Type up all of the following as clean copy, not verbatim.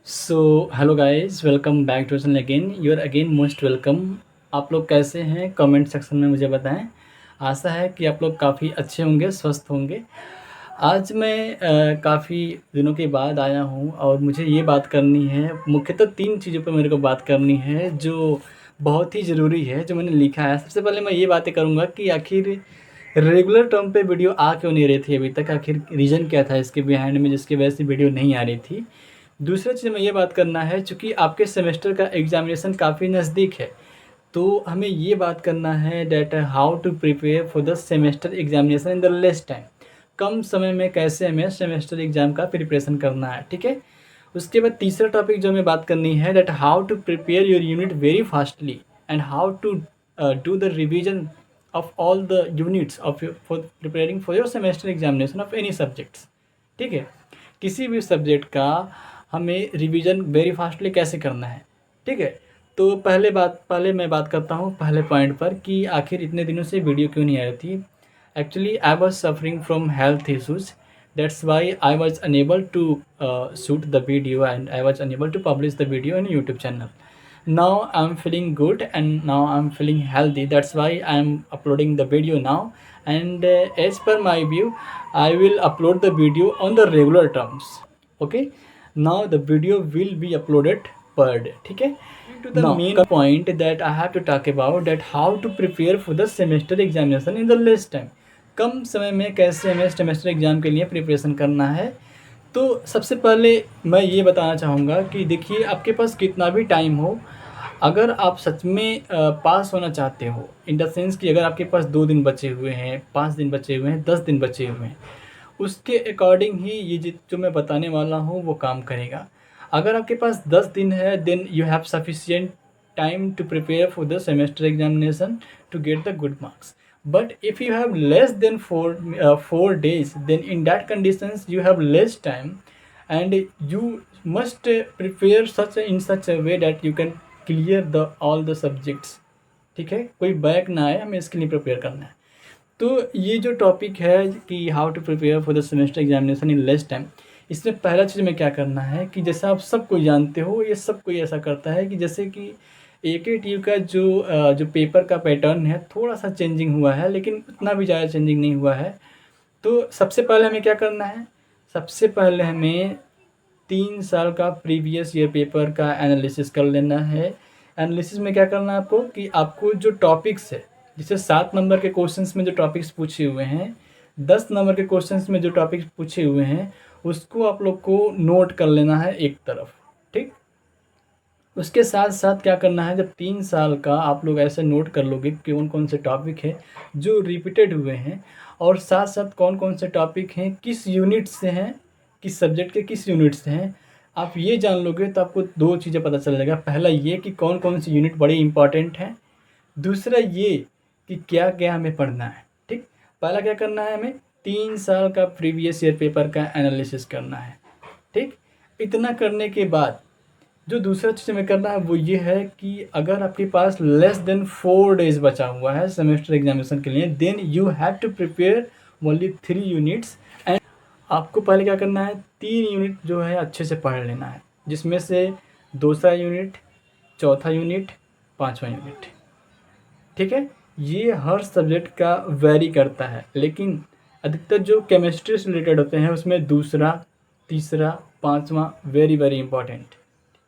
So hello guys, welcome back to channel again. You are again most welcome. आप लोग कैसे हैं? Comment section में मुझे बताएं। आशा है कि आप लोग काफ़ी अच्छे होंगे, स्वस्थ होंगे। आज मैं काफ़ी दिनों के बाद आया हूं और मुझे ये बात करनी है। मुख्यतः तीन चीज़ों पर मेरे को बात करनी है जो बहुत ही ज़रूरी है, जो मैंने लिखा है। सबसे पहले मैं ये बातें करूँगा कि आखिर रेगुलर टर्म पे वीडियो आ क्यों नहीं रही थी अभी तक, आखिर रीज़न क्या था इसके बिहाइंड में जिसकी वजह से वीडियो नहीं आ रही थी। दूसरा चीज़ में ये बात करना है, चूँकि आपके सेमेस्टर का एग्ज़ामिनेशन काफ़ी नज़दीक है, तो हमें ये बात करना है that how to prepare for the semester examination in the less time. कम समय में कैसे हमें सेमेस्टर एग्ज़ाम का प्रिपरेशन करना है, ठीक है? उसके बाद तीसरा टॉपिक जो हमें बात करनी है that how to prepare your unit very fastly and how to do the revision of all the units of for preparing for your semester examination of any subjects, ठीक है? किसी भी सब्जेक्ट का हमें रिवीजन वेरी फास्टली कैसे करना है, ठीक है? तो पहले मैं बात करता हूँ पहले पॉइंट पर कि आखिर इतने दिनों से वीडियो क्यों नहीं आ रही थी। Actually I was suffering from health issues, that's why I was unable to shoot the video and I was unable to publish the video in YouTube channel. Now I'm feeling good and now I'm feeling healthy, that's why I'm uploading the video now. And as per my view, I will upload the video on the regular terms. Okay, now the video will be uploaded per day, ठीक है? To the main point that I have to talk about, that how to prepare for the semester examination in the less time। कम समय में कैसे हमें semester exam के लिए preparation करना है। तो सबसे पहले मैं ये बताना चाहूँगा कि देखिए, आपके पास कितना भी टाइम हो, अगर आप सच में पास होना चाहते हो, इन द सेंस कि अगर आपके पास 2 दिन बचे हुए हैं, 5 दिन बचे हुए हैं, 10 दिन बचे हुए हैं, उसके अकॉर्डिंग ही ये जो मैं बताने वाला हूँ वो काम करेगा। अगर आपके पास 10 दिन है, then you have sufficient time to prepare for the semester examination to get the good marks. But if you have less than 4 days, then in that conditions you have less time and you must prepare in such a way that you can clear the all the subjects, ठीक है? कोई back ना आए, हमें इसके लिए prepare करना है। तो ये जो टॉपिक है कि how to prepare for the semester examination in less time, इसमें पहला चीज़ में क्या करना है कि जैसा आप सब कोई जानते हो, ये सब कोई ऐसा करता है कि जैसे कि एकेटीयू का जो पेपर का पैटर्न है थोड़ा सा चेंजिंग हुआ है, लेकिन उतना भी ज़्यादा चेंजिंग नहीं हुआ है। तो सबसे पहले हमें क्या करना है, सबसे पहले हमें 3 साल का प्रीवियस ईयर पेपर का एनालिसिस कर लेना है। एनालिसिस में क्या करना है आपको कि आपको जो टॉपिक्स है, जैसे 7 नंबर के क्वेश्चंस में जो टॉपिक्स पूछे हुए हैं, 10 नंबर के क्वेश्चंस में जो टॉपिक्स पूछे हुए हैं, उसको आप लोग को नोट कर लेना है एक तरफ, ठीक? उसके साथ साथ क्या करना है, जब 3 साल का आप लोग ऐसे नोट कर लोगे कि कौन कौन से टॉपिक है जो रिपीटेड हुए हैं, और साथ साथ कौन कौन से टॉपिक हैं किस यूनिट से हैं, किस सब्जेक्ट के किस यूनिट से हैं, आप ये जान लोगे तो आपको 2 चीज़ें पता चल जाएगा। पहला ये कि कौन कौन सी यूनिट बड़ी इंपॉर्टेंट हैं, दूसरा ये कि क्या क्या हमें पढ़ना है, ठीक? पहला क्या करना है, हमें 3 साल का प्रीवियस ईयर पेपर का एनालिसिस करना है, ठीक? इतना करने के बाद जो दूसरा चीज़ हमें करना है वो ये है कि अगर आपके पास लेस देन 4 डेज बचा हुआ है सेमेस्टर एग्जामिनेशन के लिए, then you have to prepare only 3 units. And आपको पहले क्या करना है, 3 यूनिट जो है अच्छे से पढ़ लेना है, जिसमें से दूसरा यूनिट, चौथा यूनिट, 5वां यूनिट, ठीक है? ये हर सब्जेक्ट का वेरी करता है, लेकिन अधिकतर जो केमिस्ट्री से रिलेटेड होते हैं उसमें दूसरा, तीसरा, 5वां very very important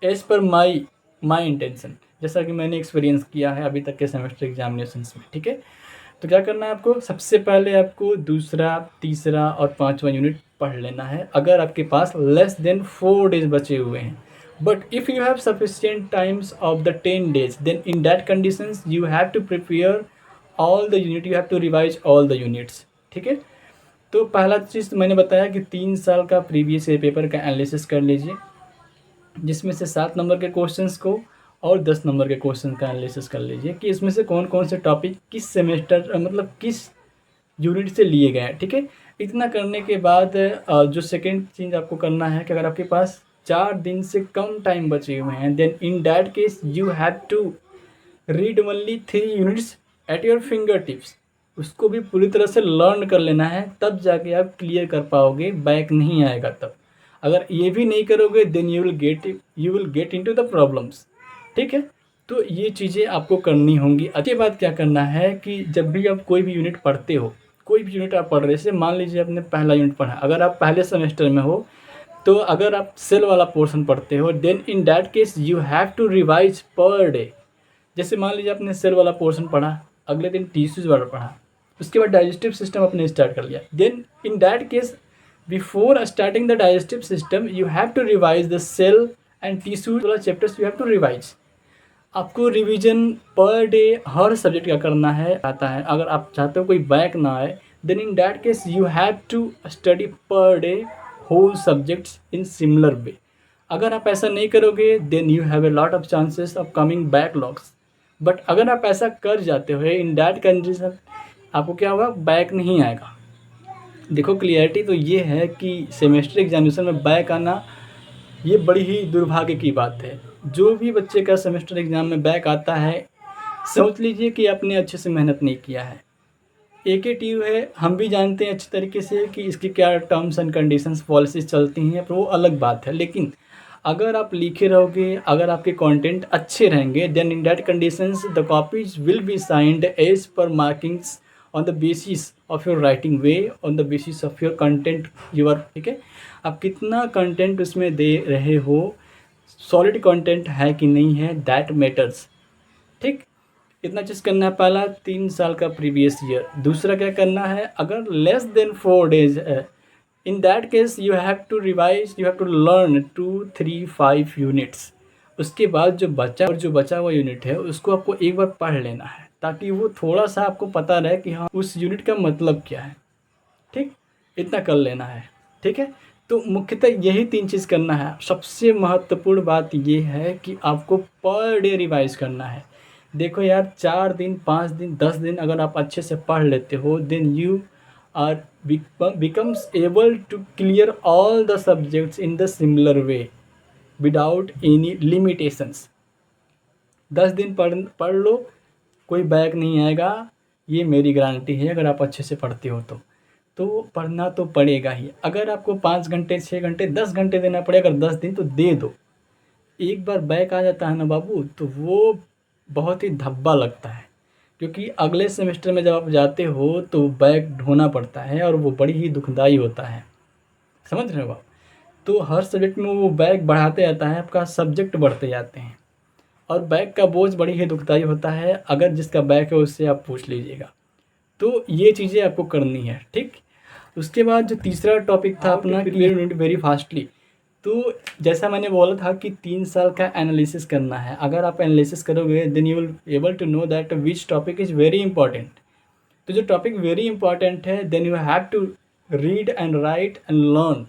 as per my intention, जैसा कि मैंने एक्सपीरियंस किया है अभी तक के सेमेस्टर एग्जामिनेशंस में, ठीक है? तो क्या करना है आपको, सबसे पहले आपको दूसरा, तीसरा और 5वां यूनिट पढ़ लेना है अगर आपके पास लेस देन 4 डेज बचे हुए हैं। But if you have sufficient times of the 10 days, then in that conditions you have to prepare all the unit, you have to revise all the units, ठीक है? तो पहला चीज़ मैंने बताया कि 3 साल का प्रीवियस ईयर पेपर का एनालिसिस कर लीजिए, जिसमें से 7 नंबर के क्वेश्चंस को और 10 नंबर के क्वेश्चन का एनालिसिस कर लीजिए कि इसमें से कौन कौन से टॉपिक किस सेमेस्टर मतलब किस यूनिट से लिए गए हैं, ठीक है? इतना करने के बाद जो सेकंड चीज़ आपको करना है कि अगर आपके पास 4 दिन से कम टाइम बचे हुए हैं, then in that case you have to read only 3 units at your finger tips. उसको भी पूरी तरह से लर्न कर लेना है, तब जाके आप क्लियर कर पाओगे, बैक नहीं आएगा तब। अगर ये भी नहीं करोगे then you will get into the problems. ठीक है, तो ये चीज़ें आपको करनी होंगी। अच्छी बात क्या करना है कि जब भी आप कोई भी यूनिट पढ़ते हो, कोई भी यूनिट आप पढ़ रहे, जैसे मान लीजिए आपने पहला यूनिट पढ़ा, अगर आप पहले सेमेस्टर में हो तो अगर आप सेल वाला पोर्शन पढ़ते हो then in that case you have to revise per day. जैसे मान लीजिए आपने सेल वाला पोर्शन पढ़ा, अगले दिन टिश्यूज वाला पढ़ा, उसके बाद डाइजेस्टिव सिस्टम आपने स्टार्ट कर लिया, then in that case before starting the digestive system you have to revise the cell and tissues वाला chapters you have to revise. आपको रिवीजन पर डे हर सब्जेक्ट का करना है आता है। अगर आप चाहते हो कोई बैक ना आए then in that case you have to study per day whole subjects in similar way. अगर आप ऐसा नहीं करोगे then you have a lot of chances of coming backlogs. But अगर आप ऐसा कर जाते हो इन दैट कंडीशन आपको क्या होगा, बैक नहीं आएगा। देखो क्लियरिटी तो ये है कि सेमेस्टर एग्जामिनेशन में बैक आना ये बड़ी ही दुर्भाग्य की बात है। जो भी बच्चे का सेमेस्टर एग्ज़ाम में बैक आता है समझ लीजिए कि आपने अच्छे से मेहनत नहीं किया है। AKTU है, हम भी जानते हैं अच्छी तरीके से कि इसकी क्या टर्म्स एंड कंडीशंस पॉलिसीज चलती हैं, पर वो अलग बात है। लेकिन अगर आप लिखे रहोगे, अगर आपके कंटेंट अच्छे रहेंगे then in that conditions the copies will be signed as per markings on the basis of your writing way, on the basis of your content your. ठीक है, आप कितना कंटेंट उसमें दे रहे हो, सॉलिड कंटेंट है कि नहीं है, दैट मैटर्स। ठीक, इतना चीज़ करना है। पहला 3 साल का प्रीवियस ईयर। दूसरा क्या करना है, अगर लेस देन 4 डेज है in that case you have to revise, you have to learn 2, 3, 5 units. उसके बाद जो बचा हुआ यूनिट है उसको आपको एक बार पढ़ लेना है ताकि वो थोड़ा सा आपको पता रहे कि हाँ उस यूनिट का मतलब क्या है। ठीक, इतना कर लेना है। ठीक है, तो मुख्यतः यही 3 चीज़ करना है। सबसे महत्वपूर्ण बात ये है कि आपको पर डे रिवाइज करना है। देखो यार 4 दिन, 5 दिन, 10 दिन अगर आप अच्छे से पढ़ लेते हो then you are becomes able to clear all the subjects in the similar way without any limitations। 10 दिन पढ़ लो, कोई बैक नहीं आएगा, ये मेरी गारंटी है। अगर आप अच्छे से पढ़ते हो तो पढ़ना तो पड़ेगा ही। अगर आपको 5 घंटे, 6 घंटे, 10 घंटे देना पड़े, अगर 10 दिन तो दे दो। एक बार बैक आ जाता है ना बाबू तो वो बहुत ही धब्बा लगता है, क्योंकि अगले सेमेस्टर में जब आप जाते हो तो बैक ढोना पड़ता है और वो बड़ी ही दुखदाई होता है। समझ रहे हो आप? तो हर सब्जेक्ट में वो बैक बढ़ाते जाता है, आपका सब्जेक्ट बढ़ते जाते हैं और बैक का बोझ बड़ी ही दुखदाई होता है। अगर जिसका बैक है उससे आप पूछ लीजिएगा। तो ये चीज़ें आपको करनी है। ठीक, उसके बाद जो तीसरा टॉपिक था अपना क्लियर यूनिट वेरी फास्टली। तो जैसा मैंने बोला था कि 3 साल का एनालिसिस करना है। अगर आप एनालिसिस करोगे then you will able to know that which topic is very important. तो जो टॉपिक वेरी इंपॉर्टेंट है then you have to read and write and learn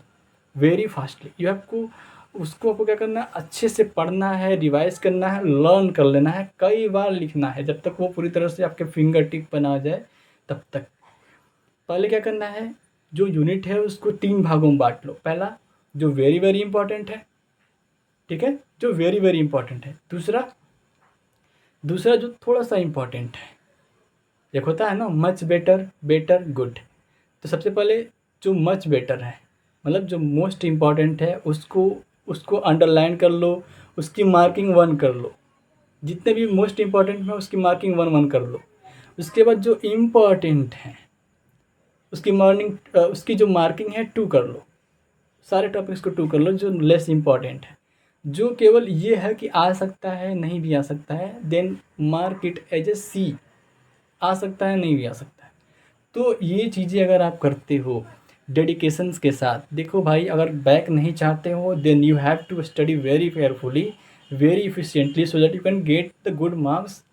very fastly. You have को उसको आपको क्या करना है, अच्छे से पढ़ना है, रिवाइज करना है, लर्न कर लेना है, कई बार लिखना है जब तक वो पूरी तरह से आपके फिंगर टिप पर ना आ जाए तब तक। पहले क्या करना है, जो यूनिट है उसको 3 भागों में बांट लो। पहला जो वेरी वेरी इंपॉर्टेंट है, ठीक है, जो वेरी वेरी इंपॉर्टेंट है। दूसरा जो थोड़ा सा इंपॉर्टेंट है। एक होता है ना मच बेटर, बेटर, गुड। तो सबसे पहले जो मच बेटर है, मतलब जो मोस्ट इम्पॉर्टेंट है, उसको अंडरलाइन कर लो, उसकी मार्किंग 1 कर लो। जितने भी मोस्ट इम्पॉर्टेंट है उसकी मार्किंग 1 कर लो। उसके बाद जो इम्पॉर्टेंट है उसकी जो मार्किंग है 2 कर लो। सारे टॉपिक्स को 2 कर लो। जो लेस इम्पॉर्टेंट है, जो केवल ये है कि आ सकता है नहीं भी आ सकता है, then mark it as a C। आ सकता है नहीं भी आ सकता है। तो ये चीज़ें अगर आप करते हो डेडिकेशंस के साथ, देखो भाई अगर बैक नहीं चाहते हो then you have to study very carefully, very efficiently so that you can get the good marks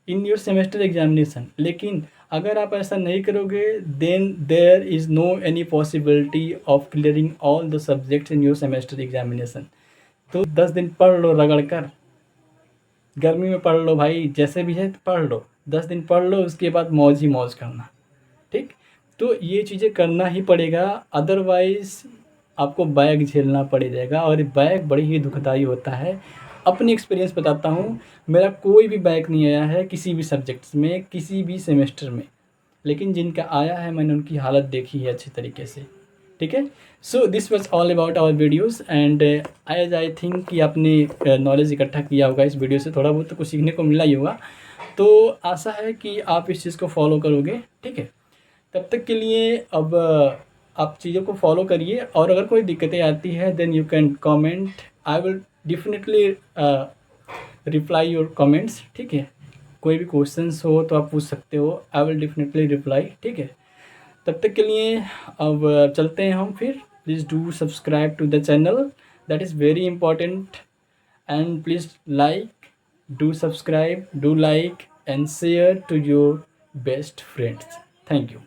in your semester examination. लेकिन अगर आप ऐसा नहीं करोगे then there is no any possibility of clearing all the subjects in your semester examination. तो 10 दिन पढ़ लो रगड़ कर, गर्मी में पढ़ लो भाई, जैसे भी है तो पढ़ लो, 10 दिन पढ़ लो, उसके बाद मौज ही मौज करना। ठीक, तो ये चीज़ें करना ही पड़ेगा, अदरवाइज़ आपको बैक झेलना पड़ जाएगा और बैक बड़ी ही दुखदाई होता है। अपनी एक्सपीरियंस बताता हूँ, मेरा कोई भी बैक नहीं आया है किसी भी सब्जेक्ट्स में, किसी भी सेमेस्टर में, लेकिन जिनका आया है मैंने उनकी हालत देखी है अच्छे तरीके से। ठीक है। So this was all about our videos and as I think कि आपने नॉलेज इकट्ठा किया होगा इस वीडियो से, थोड़ा बहुत तो कुछ सीखने को मिला ही होगा। तो आशा है कि आप इस चीज़ को फॉलो करोगे, ठीक है। तब तक के लिए अब आप चीज़ों को फॉलो करिए, और अगर कोई दिक्कतें आती है then you can comment, I will definitely reply your comments, ठीक है। कोई भी क्वेश्चंस हो तो आप पूछ सकते हो, आई विल डेफिनेटली रिप्लाई, ठीक है। तब तक के लिए अब चलते हैं हम फिर। Please do subscribe to the channel, that is very important, and please like, do subscribe, do like and share to your best friends. Thank you.